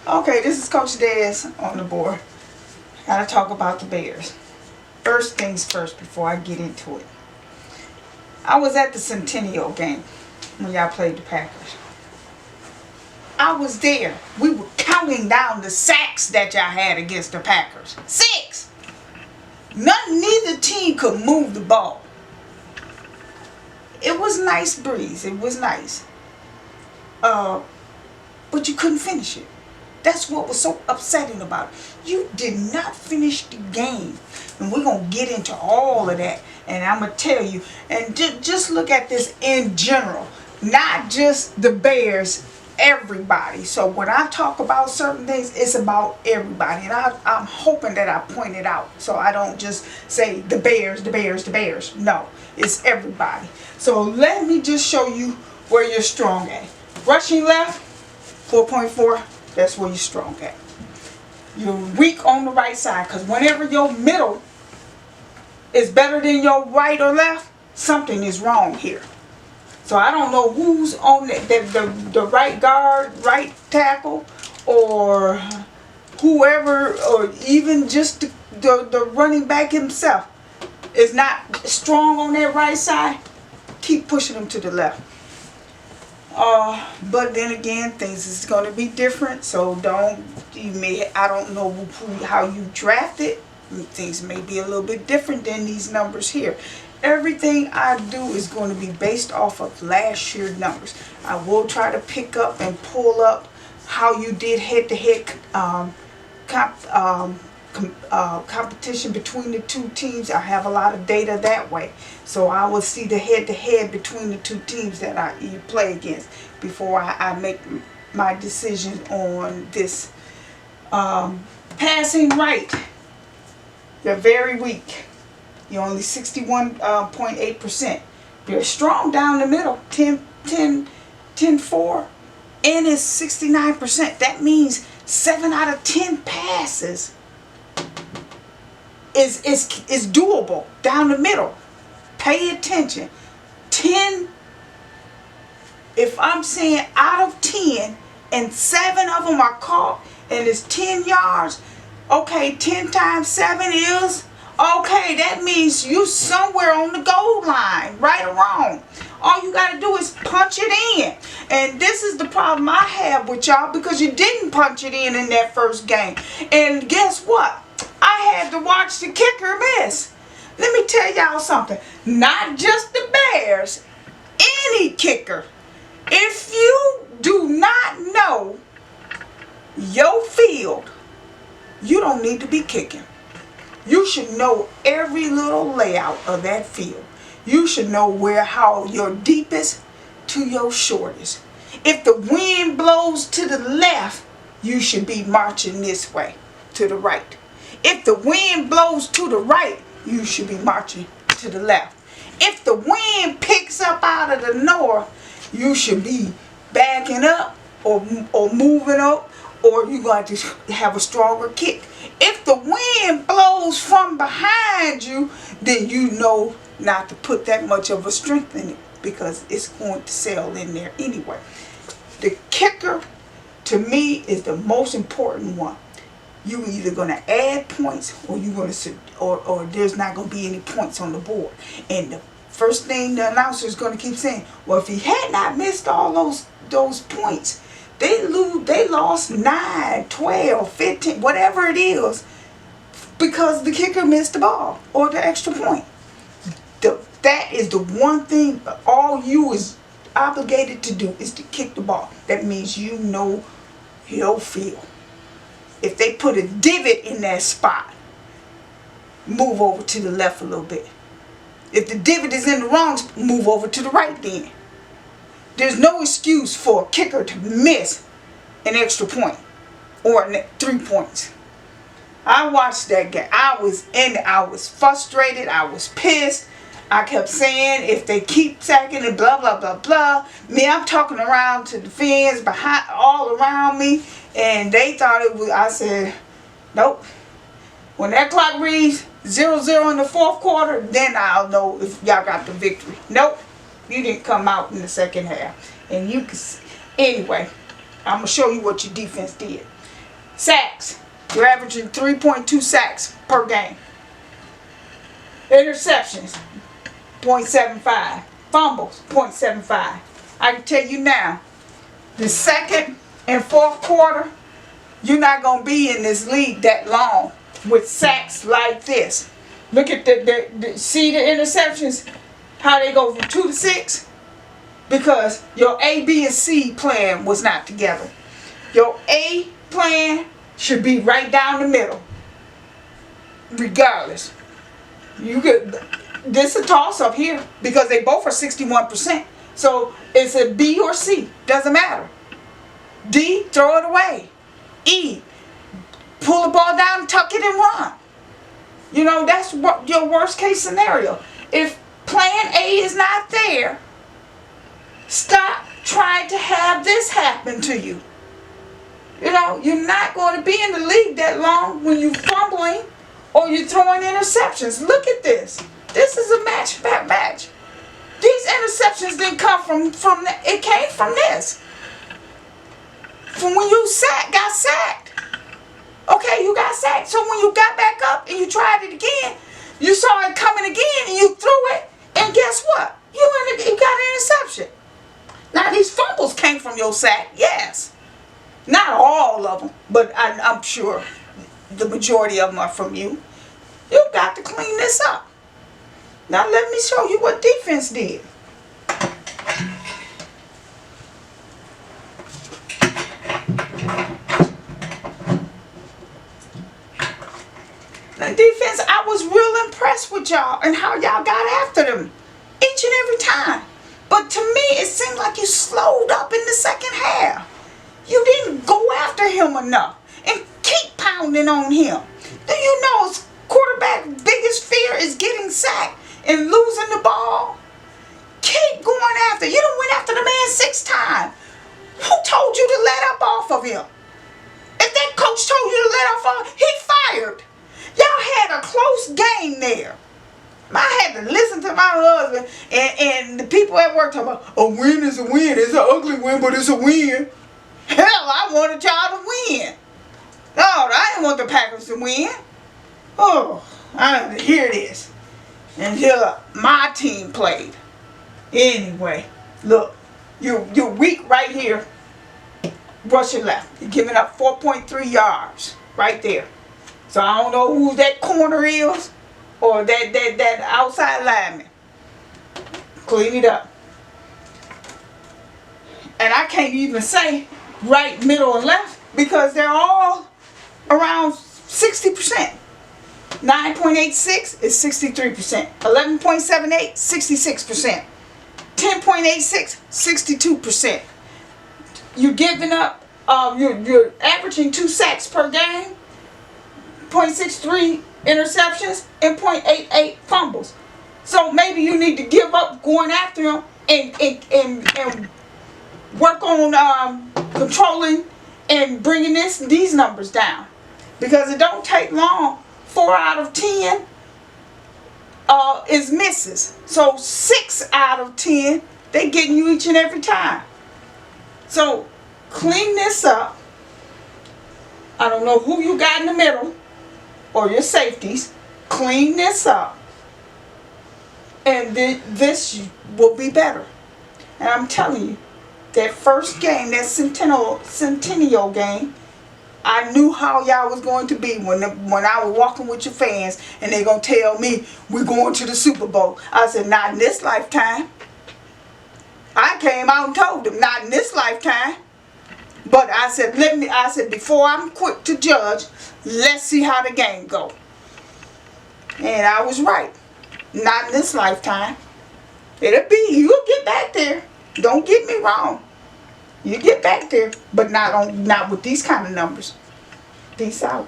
Okay, this is Coach Dez on the board. Gotta talk about the Bears. First things first before I get into it. I was at the Centennial game when y'all played the Packers. I was there. We were counting down the sacks that y'all had against the Packers. 6! Neither team could move the ball. It was nice breeze. It was nice. But you couldn't finish it. That's what was so upsetting about it. You did not finish the game. And we're going to get into all of that. And I'm going to tell you. And just look at this in general. Not just the Bears. Everybody. So when I talk about certain things, it's about everybody. And I'm hoping that I point it out. So I don't just say the Bears, the Bears, the Bears. No. It's everybody. So let me just show you where you're strong at. Rushing left, 4.4. That's where you're strong at. You're weak on the right side, because whenever your middle is better than your right or left, something is wrong here. So I don't know who's on the right guard, right tackle, or whoever, or even just the running back himself is not strong on that right side. Keep pushing him to the left. But then again, things is going to be different. So I don't know how you draft it. Things may be a little bit different than these numbers here. Everything I do is going to be based off of last year's numbers. I will try to pick up and pull up how you did head-to-head competition between the two teams. I have a lot of data that way, so I will see the head-to-head between the two teams that you play against before I make my decision on this. Passing right, you're very weak. You're only 61.8%. You're strong down the middle, 10-4, and it's 69%. That means 7 out of 10 passes is doable down the middle. Pay attention. 10, if I'm saying out of 10 and 7 of them are caught and it's 10 yards, okay, 10 times 7 is, okay, that means you somewhere on the goal line, right or wrong. All you got to do is punch it in. And this is the problem I have with y'all, because you didn't punch it in that first game. And guess what? I had to watch the kicker miss. Let me tell y'all something. Not just the Bears. Any kicker. If you do not know your field, you don't need to be kicking. You should know every little layout of that field. You should know how your deepest to your shortest. If the wind blows to the left, you should be marching this way to the right. If the wind blows to the right, you should be marching to the left. If the wind picks up out of the north, you should be backing up or moving up, or you're going to have a stronger kick. If the wind blows from behind you, then you know not to put that much of a strength in it, because it's going to sail in there anyway. The kicker, to me, is the most important one. You're either going to add points, or you're going to, or there's not going to be any points on the board. And the first thing the announcer is going to keep saying, well, if he had not missed all those points, they lost 9, 12, 15, whatever it is, because the kicker missed the ball or the extra point. That is the one thing all you is obligated to do, is to kick the ball. That means you know your field. If they put a divot in that spot, move over to the left a little bit. If the divot is in the wrong spot, move over to the right then. There's no excuse for a kicker to miss an extra point or 3 points. I watched that game. I was frustrated. I was pissed. I kept saying, if they keep sacking it, blah, blah, blah, blah. I'm talking around to the fans behind, all around me, and they thought it was, I said, nope. When that clock reads 0-0 in the fourth quarter, then I'll know if y'all got the victory. Nope. You didn't come out in the second half. And you can, anyway, I'm going to show you what your defense did. Sacks, you're averaging 3.2 sacks per game. Interceptions, 0.75. Fumbles, 0.75. I can tell you now, the second and fourth quarter, you're not going to be in this league that long with sacks like this. Look at see the interceptions, how they go from 2 to 6? Because your A, B, and C plan was not together. Your A plan should be right down the middle. Regardless. You could, this is a toss-up here because they both are 61%. So it's a B or C. Doesn't matter. D, throw it away. E, pull the ball down, tuck it, and run. You know, that's what your worst case scenario. If plan A is not there, stop trying to have this happen to you. You know, you're not going to be in the league that long when you're fumbling or you're throwing interceptions. Look at this. This is a match. These interceptions didn't come from it came from this. From when you got sacked. Okay, you got sacked. So when you got back up and you tried it again, you saw it coming again and you threw it, and guess what? You got an interception. Now these fumbles came from your sack, yes. Not all of them, but I'm sure the majority of them are from you. You got to clean this up. Now let me show you what defense did. The defense, I was real impressed with y'all and how y'all got after them each and every time. But to me, it seemed like you slowed up in the second half. You didn't go after him enough and keep pounding on him. Do you know his quarterback's biggest fear is getting sacked and losing the ball? Keep going after. You done went after the man 6 times. Who told you to let up off of him? If that coach told you to let off, he fired. Y'all had a close game there. I had to listen to my husband and the people at work talking about a win is a win. It's an ugly win, but it's a win. Hell, I wanted y'all to win. No, I didn't want the Packers to win. Oh, here it is. Until my team played. Anyway, look, you're weak right here. Rushing left. You're giving up 4.3 yards right there. So I don't know who that corner is or that outside lineman. Clean it up. And I can't even say right, middle, and left because they're all around 60%. 9.86 is 63%. 11.78, 66%. 10.86, 62%. You're giving up, you're averaging 2 sacks per game, 0.63 interceptions, and 0.88 fumbles. So maybe you need to give up going after him and work on controlling and bringing these numbers down. Because it don't take long. 4 out of 10 is misses. So 6 out of 10, they getting you each and every time. So clean this up. I don't know who you got in the middle or your safeties. Clean this up. And this will be better. And I'm telling you, that first game, that Centennial game, I knew how y'all was going to be when I was walking with your fans and they going to tell me we're going to the Super Bowl. I said, not in this lifetime. I came out and told them, not in this lifetime. But I said, before I'm quick to judge, let's see how the game go. And I was right. Not in this lifetime. It'll be, you'll get back there. Don't get me wrong. You get back there, but not with these kind of numbers. Peace out.